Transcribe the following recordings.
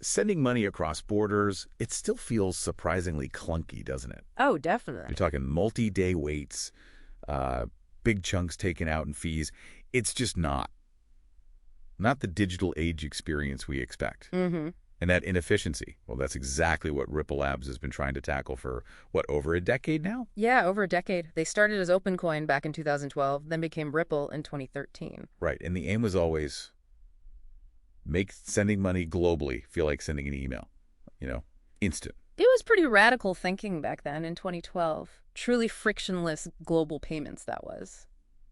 sending money across borders, it still feels surprisingly clunky, doesn't it? Oh, You're definitely. talking multi-day waits, uh, big chunks taken out in fees. It's just not the digital age experience we expect. Mm-hmm. And that inefficiency, well, that's exactly what Ripple Labs has been trying to tackle for, what, over a decade now? Yeah, over a decade. They started as OpenCoin back in 2012, then became Ripple in 2013. Right. And the aim was always make sending money globally feel like sending an email, instant. It was pretty radical thinking back then in 2012. Truly frictionless global payments, that was.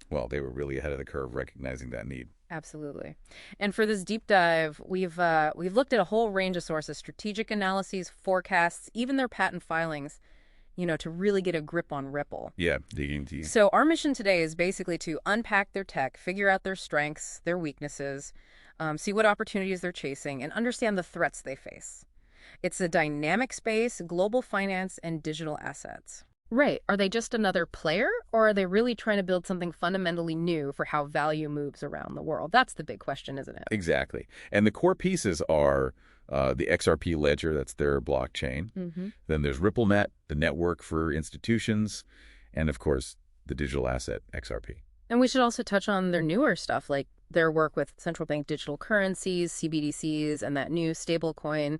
Well, they were really ahead of the curve recognizing that need. Absolutely. And for this deep dive, we've looked at a whole range of sources, strategic analyses, forecasts, even their patent filings, to really get a grip on Ripple. Yeah, digging deep. So our mission today is basically to unpack their tech, figure out their strengths, their weaknesses, see what opportunities they're chasing, and understand the threats they face. It's a dynamic space, global finance, and digital assets. Right. Are they just another player, or are they really trying to build something fundamentally new for how value moves around the world? That's the big question, isn't it? Exactly. And the core pieces are the XRP Ledger, that's their blockchain. Mm-hmm. Then there's RippleNet, the network for institutions, and of course, the digital asset, XRP. And we should also touch on their newer stuff, like their work with central bank digital currencies, CBDCs, and that new stablecoin,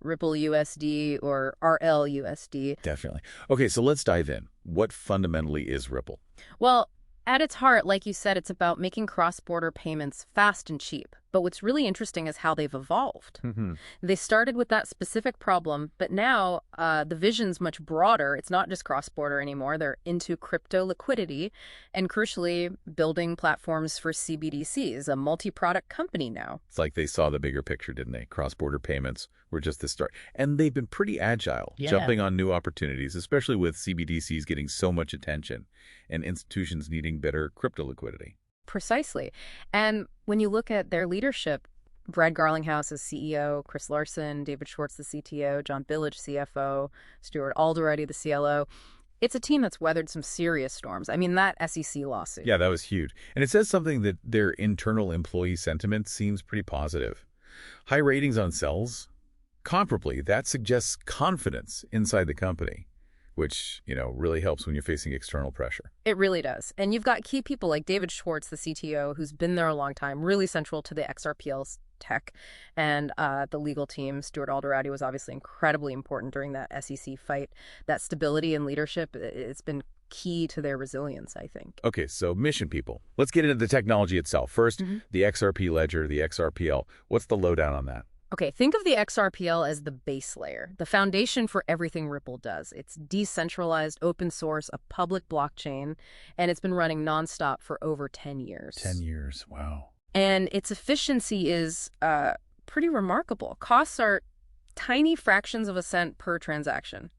RippleUSD or RLUSD. Definitely. Okay, so let's dive in. What fundamentally is Ripple? Well, at its heart, like you said, it's about making cross-border payments fast and cheap. But what's really interesting is how they've evolved. Mm-hmm. They started with that specific problem, but now the vision's much broader. It's not just cross-border anymore. They're into crypto liquidity and, crucially, building platforms for CBDCs, a multi-product company now. It's like they saw the bigger picture, didn't they? Cross-border payments were just the start. And they've been pretty agile, jumping on new opportunities, especially with CBDCs getting so much attention and institutions needing better crypto liquidity. Precisely. And when you look at their leadership, Brad Garlinghouse is CEO, Chris Larson, David Schwartz, the CTO, John Billage, CFO, Stuart Alderete, the CLO, it's a team that's weathered some serious storms. I mean, that SEC lawsuit. Yeah, that was huge. And it says something that their internal employee sentiment seems pretty positive. High ratings on sales, comparably, that suggests confidence inside the company, which, really helps when you're facing external pressure. It really does. And you've got key people like David Schwartz, the CTO, who's been there a long time, really central to the XRPL tech and the legal team. Stuart Alderete was obviously incredibly important during that SEC fight. That stability and leadership, it's been key to their resilience, I think. Okay, so mission people. Let's get into the technology itself. First, the XRP Ledger, the XRPL. What's the lowdown on that? Okay, think of the XRPL as the base layer, the foundation for everything Ripple does. It's decentralized, open source, a public blockchain, and it's been running nonstop for over 10 years. 10 years, wow. And its efficiency is pretty remarkable. Costs are tiny fractions of a cent per transaction.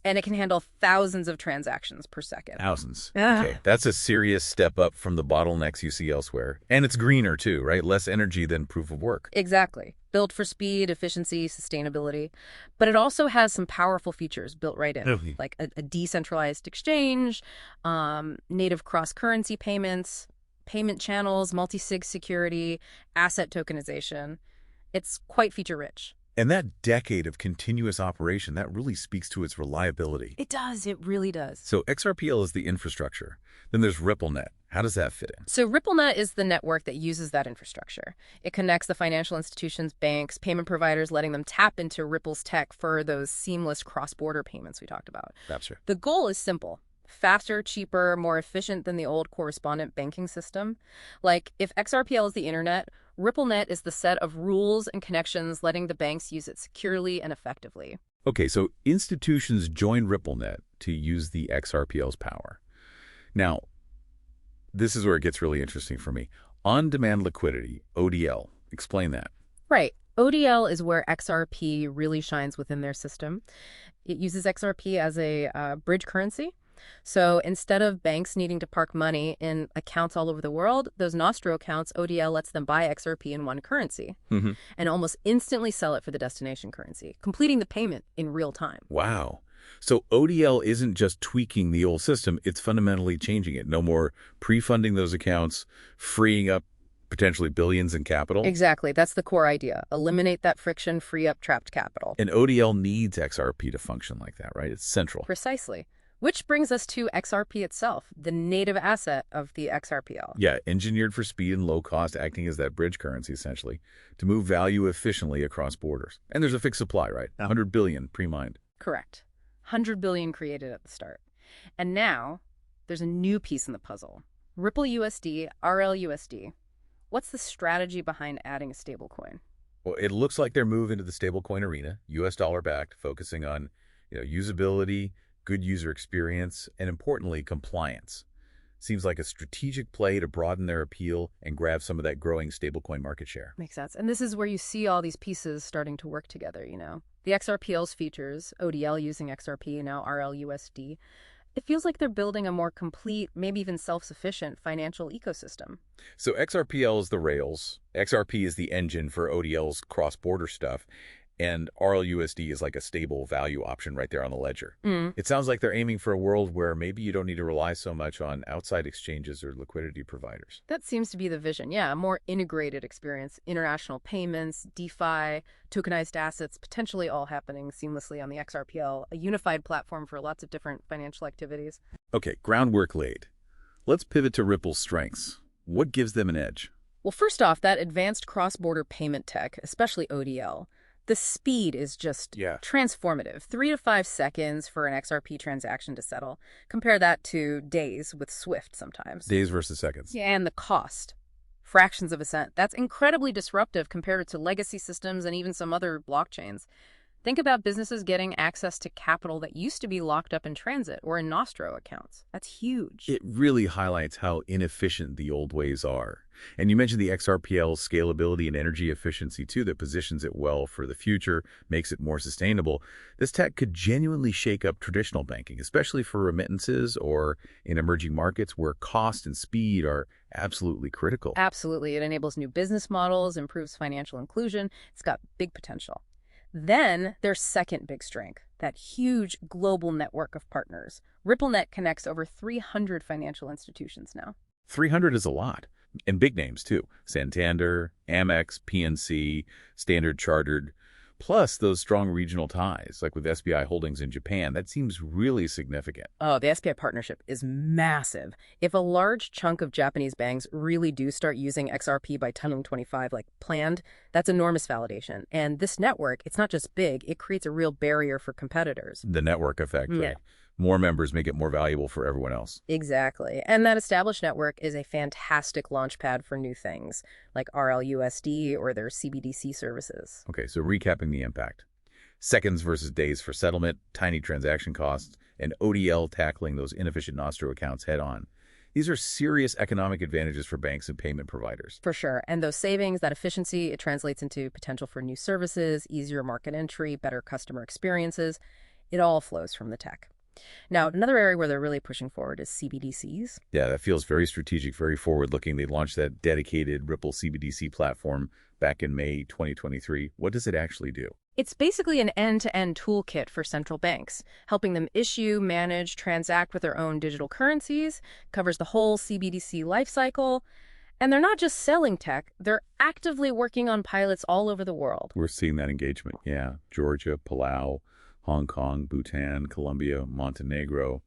And it can handle thousands of transactions per second. Thousands. Okay, that's a serious step up from the bottlenecks you see elsewhere. And it's greener too, right? Less energy than proof of work. Exactly. Built for speed, efficiency, sustainability. But it also has some powerful features built right in, like a decentralized exchange, native cross-currency payments, payment channels, multi-sig security, asset tokenization. It's quite feature-rich. And that decade of continuous operation, that really speaks to its reliability. It does. It really does. So XRPL is the infrastructure. Then there's RippleNet. How does that fit in? So RippleNet is the network that uses that infrastructure. It connects the financial institutions, banks, payment providers, letting them tap into Ripple's tech for those seamless cross-border payments we talked about. That's true. The goal is simple. Faster, cheaper, more efficient than the old correspondent banking system. Like, if XRPL is the internet, RippleNet is the set of rules and connections letting the banks use it securely and effectively. Okay, so institutions join RippleNet to use the XRPL's power. Now, this is where it gets really interesting for me. On-demand liquidity, ODL. Explain that. Right. ODL is where XRP really shines within their system. It uses XRP as a bridge currency. So instead of banks needing to park money in accounts all over the world, those Nostro accounts, ODL lets them buy XRP in one currency and almost instantly sell it for the destination currency, completing the payment in real time. Wow. So ODL isn't just tweaking the old system, it's fundamentally changing it. No more pre-funding those accounts, freeing up potentially billions in capital. Exactly. That's the core idea. Eliminate that friction, free up trapped capital. And ODL needs XRP to function like that, right? It's central. Precisely. Which brings us to XRP itself, the native asset of the XRPL. Yeah, engineered for speed and low cost, acting as that bridge currency, essentially, to move value efficiently across borders. And there's a fixed supply, right? 100 billion pre-mined. Correct. 100 billion created at the start. And now, there's a new piece in the puzzle. RippleUSD, RLUSD. What's the strategy behind adding a stablecoin? Well, it looks like they're moving into the stablecoin arena, US dollar backed, focusing on usability, good user experience, and importantly, compliance. Seems like a strategic play to broaden their appeal and grab some of that growing stablecoin market share. Makes sense. And this is where you see all these pieces starting to work together, The XRPL's features, ODL using XRP, now RLUSD, it feels like they're building a more complete, maybe even self-sufficient financial ecosystem. So XRPL is the rails, XRP is the engine for ODL's cross-border stuff, and RLUSD is like a stable value option right there on the ledger. It sounds like they're aiming for a world where maybe you don't need to rely so much on outside exchanges or liquidity providers. That seems to be the vision, yeah, a more integrated experience, international payments, DeFi, tokenized assets, potentially all happening seamlessly on the XRPL, a unified platform for lots of different financial activities. Okay, groundwork laid. Let's pivot to Ripple's strengths. What gives them an edge? Well, first off, that advanced cross-border payment tech, especially ODL. The speed is just transformative. 3 to 5 seconds for an XRP transaction to settle. Compare that to days with SWIFT sometimes. Days versus seconds. Yeah, and the cost. Fractions of a cent. That's incredibly disruptive compared to legacy systems and even some other blockchains. Think about businesses getting access to capital that used to be locked up in transit or in Nostro accounts. That's huge. It really highlights how inefficient the old ways are. And you mentioned the XRPL scalability and energy efficiency, too, that positions it well for the future, makes it more sustainable. This tech could genuinely shake up traditional banking, especially for remittances or in emerging markets where cost and speed are absolutely critical. Absolutely. It enables new business models, improves financial inclusion. It's got big potential. Then their second big strength, that huge global network of partners. RippleNet connects over 300 financial institutions now. 300 is a lot. And big names, too. Santander, Amex, PNC, Standard Chartered, plus those strong regional ties, like with SBI Holdings in Japan. That seems really significant. Oh, the SBI partnership is massive. If a large chunk of Japanese banks really do start using XRP by 2025, like planned, that's enormous validation. And this network, it's not just big, it creates a real barrier for competitors. The network effect, Yeah. right? More members make it more valuable for everyone else. Exactly. And that established network is a fantastic launchpad for new things, like RLUSD or their CBDC services. Okay, so recapping the impact. Seconds versus days for settlement, tiny transaction costs, and ODL tackling those inefficient Nostro accounts head on. These are serious economic advantages for banks and payment providers. For sure. And those savings, that efficiency, it translates into potential for new services, easier market entry, better customer experiences. It all flows from the tech. Now, another area where they're really pushing forward is CBDCs. Yeah, that feels very strategic, very forward-looking. They launched that dedicated Ripple CBDC platform back in May 2023. What does it actually do? It's basically an end-to-end toolkit for central banks, helping them issue, manage, transact with their own digital currencies, covers the whole CBDC lifecycle. And they're not just selling tech, they're actively working on pilots all over the world. We're seeing that engagement, yeah. Georgia, Palau, Hong Kong, Bhutan, Colombia, Montenegro.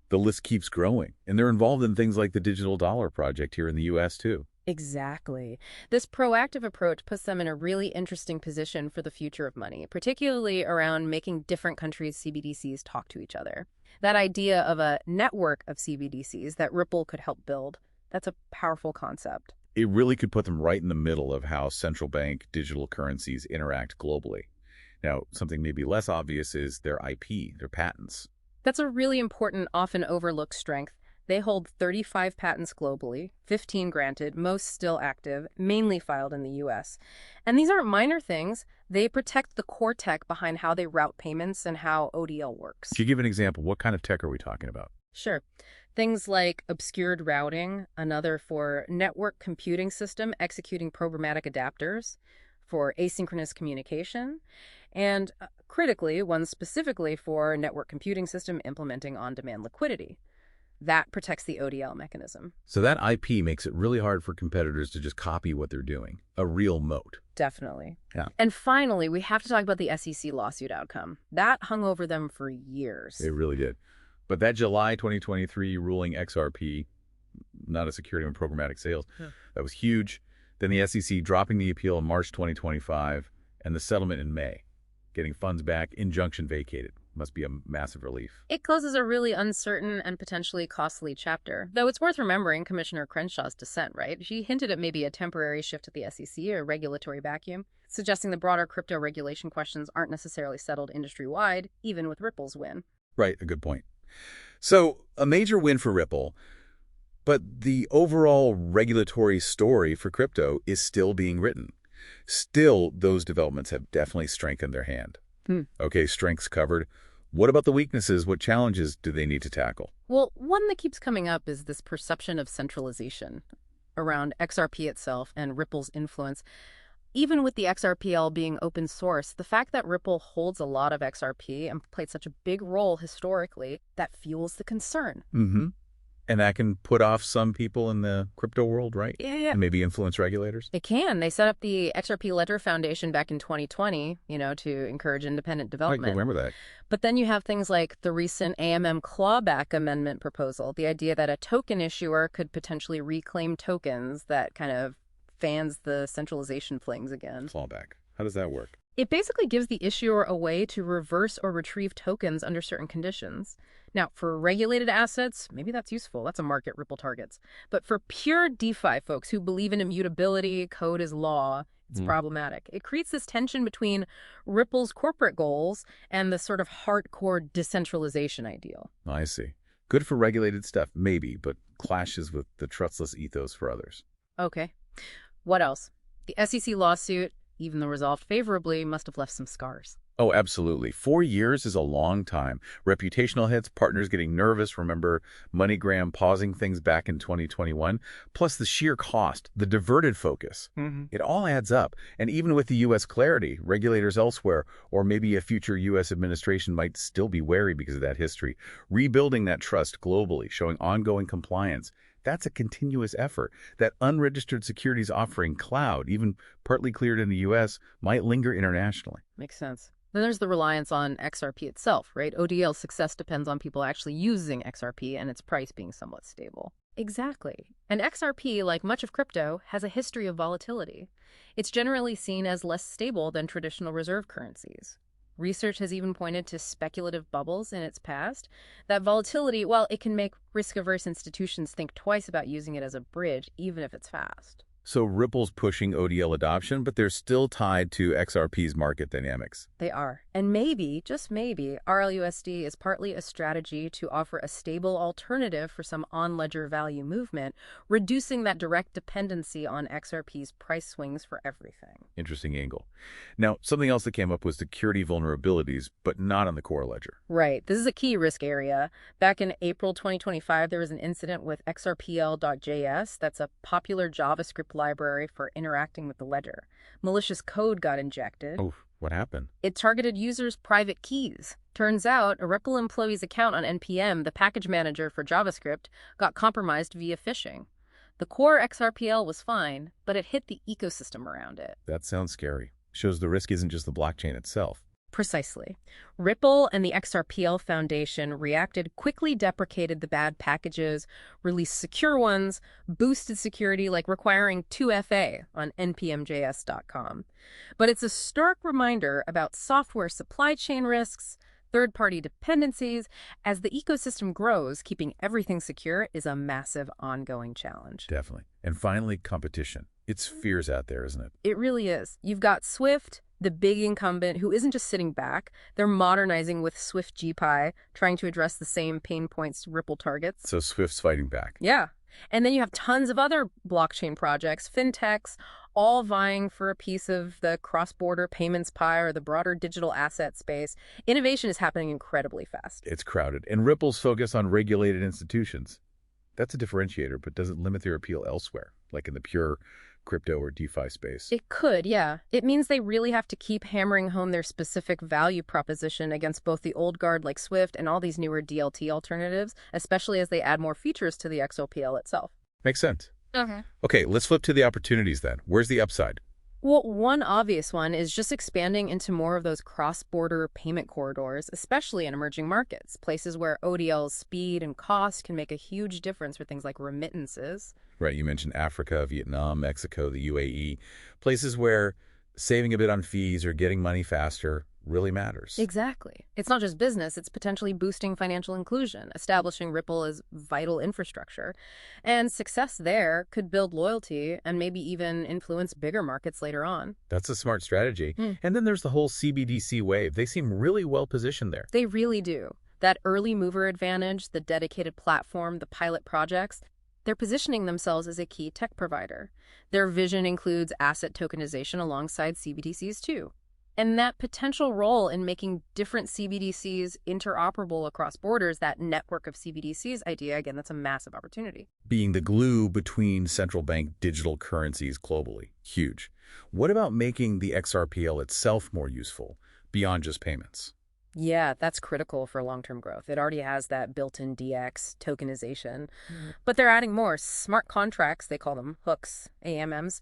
The list keeps growing. And they're involved in things like the Digital Dollar Project here in the U.S., too. Exactly. This proactive approach puts them in a really interesting position for the future of money, particularly around making different countries' CBDCs talk to each other. That idea of a network of CBDCs that Ripple could help build, that's a powerful concept. It really could put them right in the middle of how central bank digital currencies interact globally. Now, something maybe less obvious is their IP, their patents. That's a really important, often overlooked strength. They hold 35 patents globally, 15 granted, most still active, mainly filed in the U.S. And these aren't minor things. They protect the core tech behind how they route payments and how ODL works. Could you give an example? What kind of tech are we talking about? Sure. Things like obscured routing, another for network computing system executing programmatic adapters, for asynchronous communication, and critically, one specifically for network computing system implementing on-demand liquidity. That protects the ODL mechanism. So that IP makes it really hard for competitors to just copy what they're doing. A real moat. Definitely. Yeah. And finally, we have to talk about the SEC lawsuit outcome. That hung over them for years. It really did. But that July 2023 ruling XRP, not a security on programmatic sales, that was huge. Then the SEC dropping the appeal in March 2025 and the settlement in May, getting funds back, injunction vacated. Must be a massive relief. It closes a really uncertain and potentially costly chapter. Though it's worth remembering Commissioner Crenshaw's dissent, right? She hinted at maybe a temporary shift at the SEC or regulatory vacuum, suggesting the broader crypto regulation questions aren't necessarily settled industry-wide, even with Ripple's win. Right, a good point. So, a major win for Ripple, but the overall regulatory story for crypto is still being written. Still, those developments have definitely strengthened their hand. Okay, strengths covered. What about the weaknesses? What challenges do they need to tackle? Well, one that keeps coming up is this perception of centralization around XRP itself and Ripple's influence. Even with the XRPL being open source, the fact that Ripple holds a lot of XRP and played such a big role historically, that fuels the concern. And that can put off some people in the crypto world, right? Yeah. And maybe influence regulators? It can. They set up the XRP Ledger Foundation back in 2020, to encourage independent development. I can remember that. But then you have things like the recent AMM clawback amendment proposal, the idea that a token issuer could potentially reclaim tokens. That kind of fans the centralization flames again. Clawback. How does that work? It basically gives the issuer a way to reverse or retrieve tokens under certain conditions. Now, for regulated assets, maybe that's useful. That's a market Ripple targets. But for pure DeFi folks who believe in immutability, code is law, it's problematic. It creates this tension between Ripple's corporate goals and the sort of hardcore decentralization ideal. I see. Good for regulated stuff, maybe, but clashes with the trustless ethos for others. Okay. What else? The SEC lawsuit, even though resolved favorably, must have left some scars. Oh, absolutely. 4 years is a long time. Reputational hits, partners getting nervous. Remember MoneyGram pausing things back in 2021? Plus the sheer cost, the diverted focus. It all adds up. And even with the U.S. clarity, regulators elsewhere, or maybe a future U.S. administration might still be wary because of that history. Rebuilding that trust globally, showing ongoing compliance. That's a continuous effort. That unregistered securities offering cloud, even partly cleared in the U.S., might linger internationally. Makes sense. Then there's the reliance on XRP itself, right? ODL's success depends on people actually using XRP and its price being somewhat stable. Exactly. And XRP, like much of crypto, has a history of volatility. It's generally seen as less stable than traditional reserve currencies. Research has even pointed to speculative bubbles in its past. That volatility, well, it can make risk-averse institutions think twice about using it as a bridge, even if it's fast. So Ripple's pushing ODL adoption, but they're still tied to XRP's market dynamics. They are. And maybe, just maybe, RLUSD is partly a strategy to offer a stable alternative for some on-ledger value movement, reducing that direct dependency on XRP's price swings for everything. Interesting angle. Now, something else that came up was security vulnerabilities, but not on the core ledger. Right. This is a key risk area. Back in April 2025, there was an incident with XRPL.js. That's a popular JavaScript library for interacting with the ledger. Malicious code got injected. Oh, what happened? It targeted users' private keys. Turns out, a Ripple employee's account on NPM, the package manager for JavaScript, got compromised via phishing. The core XRPL was fine, but it hit the ecosystem around it. That sounds scary. Shows the risk isn't just the blockchain itself. Precisely. Ripple and the XRPL Foundation reacted, quickly deprecated the bad packages, released secure ones, boosted security like requiring 2FA on npmjs.com. But it's a stark reminder about software supply chain risks, third-party dependencies. As the ecosystem grows, keeping everything secure is a massive ongoing challenge. Definitely. And finally, competition. It's fierce out there, isn't it? It really is. You've got Swift, the big incumbent, who isn't just sitting back. They're modernizing with Swift GPI, trying to address the same pain points Ripple targets. So Swift's fighting back. Yeah. And then you have tons of other blockchain projects, fintechs, all vying for a piece of the cross-border payments pie or the broader digital asset space. Innovation is happening incredibly fast. It's crowded. And Ripple's focus on regulated institutions. That's a differentiator, but doesn't limit their appeal elsewhere, like in the pure crypto or DeFi space. It could, yeah. It means they really have to keep hammering home their specific value proposition against both the old guard like Swift and all these newer DLT alternatives, especially as they add more features to the XOPL itself. Makes sense. Okay. Okay, let's flip to the opportunities then. Where's the upside? Well, one obvious one is just expanding into more of those cross-border payment corridors, especially in emerging markets, places where ODL's speed and cost can make a huge difference for things like remittances. Right, you mentioned Africa, Vietnam, Mexico, the UAE, places where saving a bit on fees or getting money faster really matters. Exactly. It's not just business, it's potentially boosting financial inclusion, establishing Ripple as vital infrastructure. And success there could build loyalty and maybe even influence bigger markets later on. That's a smart strategy. And then there's the whole CBDC wave. They seem really well positioned there. They really do. That early mover advantage, the dedicated platform, the pilot projects, they're positioning themselves as a key tech provider. Their vision includes asset tokenization alongside CBDCs too. And that potential role in making different CBDCs interoperable across borders, that network of CBDCs idea, again, that's a massive opportunity. Being the glue between central bank digital currencies globally. Huge. What about making the XRPL itself more useful, beyond just payments? Yeah, that's critical for long-term growth. It already has that built-in DX tokenization, but they're adding more smart contracts, they call them hooks, AMMs,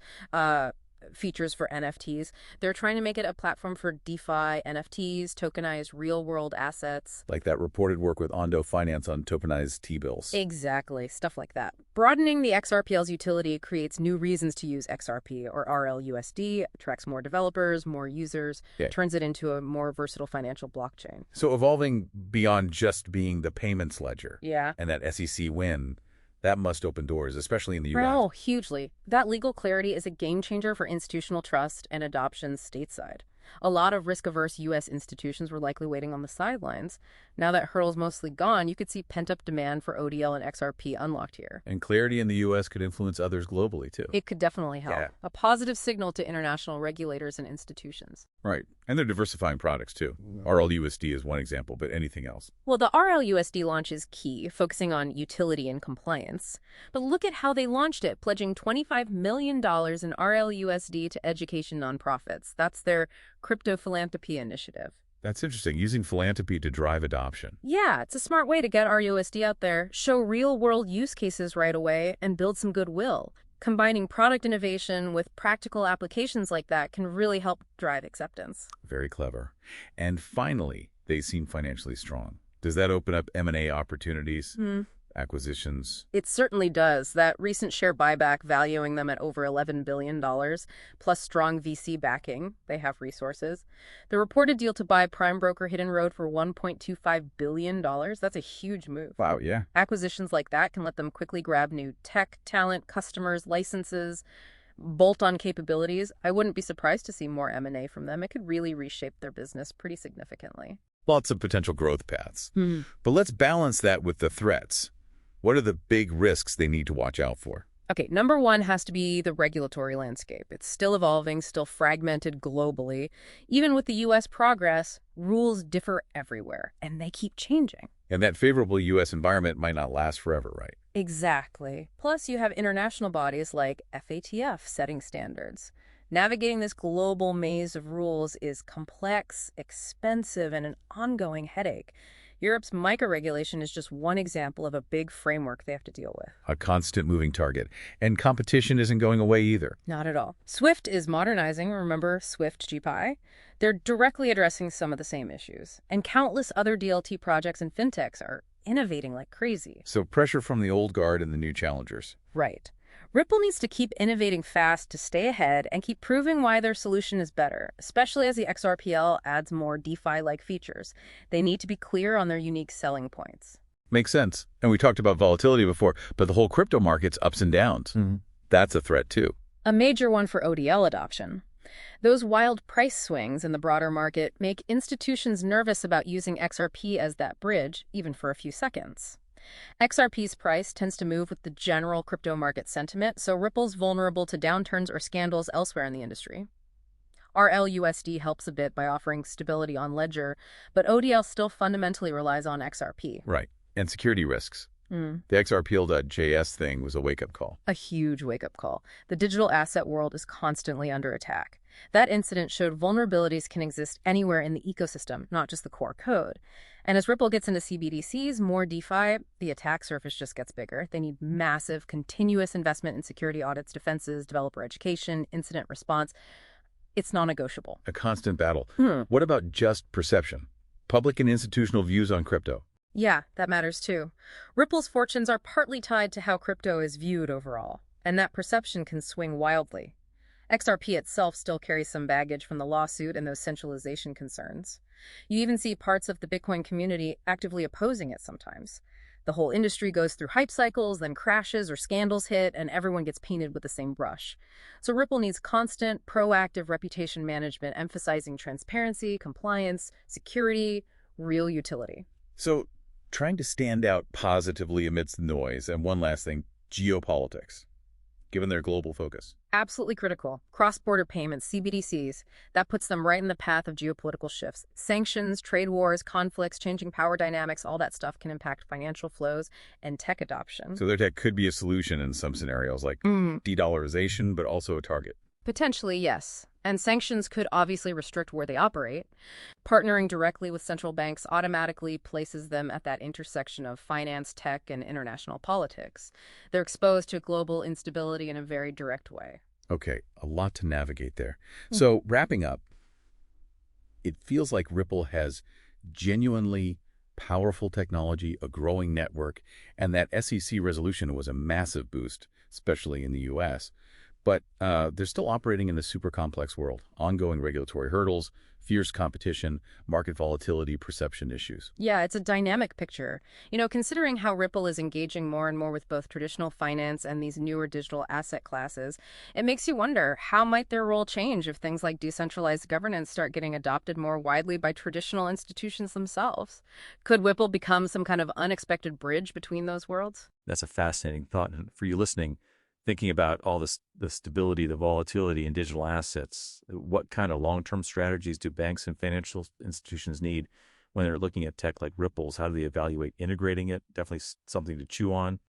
features for NFTs. They're trying to make it a platform for DeFi, NFTs, tokenized real-world assets. Like that reported work with Ondo Finance on tokenized T-bills. Exactly, stuff like that. Broadening the XRPL's utility creates new reasons to use XRP or RLUSD, attracts more developers, more users, turns it into a more versatile financial blockchain. So evolving beyond just being the payments ledger. Yeah. And that SEC win, that must open doors, especially in the U.S. Oh, hugely. That legal clarity is a game changer for institutional trust and adoption stateside. A lot of risk-averse U.S. institutions were likely waiting on the sidelines. Now that hurdle's mostly gone, you could see pent-up demand for ODL and XRP unlocked here. And clarity in the U.S. could influence others globally, too. It could definitely help. Yeah. A positive signal to international regulators and institutions. Right. And they're diversifying products, too. RLUSD is one example, but anything else? Well, the RLUSD launch is key, focusing on utility and compliance. But look at how they launched it, pledging $25 million in RLUSD to education nonprofits. That's their crypto philanthropy initiative. That's interesting, using philanthropy to drive adoption. Yeah, it's a smart way to get RUSD out there, show real-world use cases right away, and build some goodwill. Combining product innovation with practical applications like that can really help drive acceptance. Very clever. And finally, they seem financially strong. Does that open up M&A opportunities? Acquisitions? It certainly does. That recent share buyback valuing them at over $11 billion, plus strong VC backing. They have resources. The reported deal to buy prime broker Hidden Road for $1.25 billion. That's a huge move. Wow, yeah. Acquisitions like that can let them quickly grab new tech, talent, customers, licenses, bolt-on capabilities. I wouldn't be surprised to see more M&A from them. It could really reshape their business pretty significantly. Lots of potential growth paths. But let's balance that with the threats. What are the big risks they need to watch out for? Okay, number one has to be the regulatory landscape. It's still evolving, still fragmented globally. Even with the U.S. progress, rules differ everywhere, and they keep changing. And that favorable U.S. environment might not last forever, right? Exactly. Plus, you have international bodies like FATF setting standards. Navigating this global maze of rules is complex, expensive, and an ongoing headache. Europe's MiCA regulation is just one example of a big framework they have to deal with. A constant moving target. And competition isn't going away either. Not at all. Swift is modernizing. Remember Swift GPI? They're directly addressing some of the same issues. And countless other DLT projects and fintechs are innovating like crazy. So pressure from the old guard and the new challengers. Right. Ripple needs to keep innovating fast to stay ahead and keep proving why their solution is better, especially as the XRPL adds more DeFi-like features. They need to be clear on their unique selling points. Makes sense. And we talked about volatility before, but the whole crypto market's ups and downs. That's a threat too. A major one for ODL adoption. Those wild price swings in the broader market make institutions nervous about using XRP as that bridge, even for a few seconds. XRP's price tends to move with the general crypto market sentiment, so Ripple's vulnerable to downturns or scandals elsewhere in the industry. RLUSD helps a bit by offering stability on Ledger, but ODL still fundamentally relies on XRP. Right. And security risks. Mm. The XRPL.js thing was a wake-up call. A huge wake-up call. The digital asset world is constantly under attack. That incident showed vulnerabilities can exist anywhere in the ecosystem, not just the core code. And as Ripple gets into CBDCs, more DeFi, the attack surface just gets bigger. They need massive, continuous investment in security audits, defenses, developer education, incident response. It's non-negotiable. A constant battle. What about just perception? Public and institutional views on crypto. Yeah, that matters too. Ripple's fortunes are partly tied to how crypto is viewed overall, and that perception can swing wildly. XRP itself still carries some baggage from the lawsuit and those centralization concerns. You even see parts of the Bitcoin community actively opposing it sometimes. The whole industry goes through hype cycles, then crashes or scandals hit, and everyone gets painted with the same brush. So Ripple needs constant, proactive reputation management, emphasizing transparency, compliance, security, real utility. So, trying to stand out positively amidst the noise. And one last thing, geopolitics, given their global focus. Absolutely critical. Cross-border payments, CBDCs, that puts them right in the path of geopolitical shifts. Sanctions, trade wars, conflicts, changing power dynamics, all that stuff can impact financial flows and tech adoption. So their tech could be a solution in some scenarios, like de-dollarization, but also a target. Potentially, yes. And sanctions could obviously restrict where they operate. Partnering directly with central banks automatically places them at that intersection of finance, tech, and international politics. They're exposed to global instability in a very direct way. Okay, a lot to navigate there. So wrapping up, it feels like Ripple has genuinely powerful technology, a growing network, and that SEC resolution was a massive boost, especially in the U.S., but they're still operating in the super complex world. Ongoing regulatory hurdles, fierce competition, market volatility, perception issues. Yeah, it's a dynamic picture. Considering how Ripple is engaging more and more with both traditional finance and these newer digital asset classes, it makes you wonder, how might their role change if things like decentralized governance start getting adopted more widely by traditional institutions themselves? Could Ripple become some kind of unexpected bridge between those worlds? That's a fascinating thought. And for you listening, thinking about all this, the stability, the volatility in digital assets, what kind of long-term strategies do banks and financial institutions need when they're looking at tech like Ripple's? How do they evaluate integrating it? Definitely something to chew on.